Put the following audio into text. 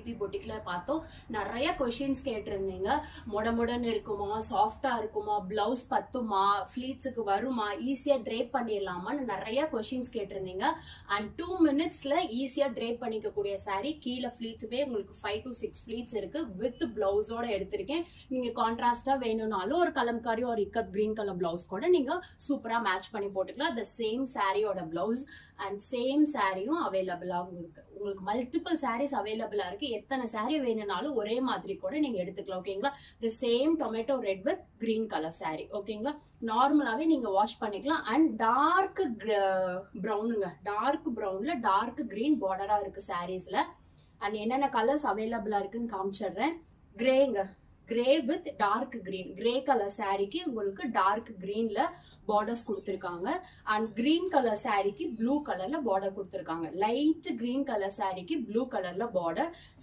DP பொட்டிக்ல பார்த்தோம். நிறைய questions கேட்டிருந்தீங்க. மொடமொடன்னு இருக்குமா, சாஃப்டா இருக்குமா, பிளவுஸ் பத்துமா, ஃப்ளீட்ஸ்க்கு வருமா, ஈஸியா ட்ரேப் பண்ணிடலாமான்னு நிறைய क्वेश्चंस கேட்டிருந்தீங்க. அண்ட் 2 மினிட்ஸ்ல ஈஸியா ட்ரேப் பண்ணிக்க கூடிய saree. கீழே ஃப்ளீட்ஸ்வே உங்களுக்கு 5 to 6 ஃப்ளீட்ஸ் இருக்கு. வித் பிளவுஸோட எடுத்திருக்கேன். நீங்க கான்ட்ராஸ்டா வேணும்னாலும் ஒரு கலம்காரி ஒரு இக்கத் கிரீன் கலர் பிளவுஸ் கூட நீங்க சூப்பரா மேட்ச் பண்ணி போட்டுக்கலாம். the same சாரியோட பிளவுஸ் அண்ட் சேம் சாரியும் அவைலபிளா இருக்கு. உங்களுக்கு மல்டிபிள் சாரீஸ் அவைலபிளா இருக்கு. எத்தனை சாரி வேணும்னாலும் ஒரே மாதிரி கூட நீங்க எடுத்துக்கலாம். ஓகேங்களா? The same tomato red with green colour sari. ஓகேங்களா? நார்மலாவே நீங்க வாஷ் பண்ணிக்கலாம். அண்ட் டார்க் ப்ரௌனுங்க, டார்க் ப்ரௌன்ல டார்க் கிரீன் பார்டரா இருக்கு சாரீஸ்ல. அண்ட் என்னென்ன கலர்ஸ் அவைலபிளா இருக்குன்னு காமிச்சிடுறேன். கிரேங்க, grey with dark green, grey colour சாரிக்கு உங்களுக்கு டார்க் கிரீன்ல பார்டர்ஸ் கொடுத்துருக்காங்க. அண்ட் கிரீன் கலர் சாரிக்கு ப்ளூ கலர்ல பார்டர் கொடுத்துருக்காங்க. லைட் கிரீன் கலர் சாரிக்கு ப்ளூ கலர்ல பார்டர்.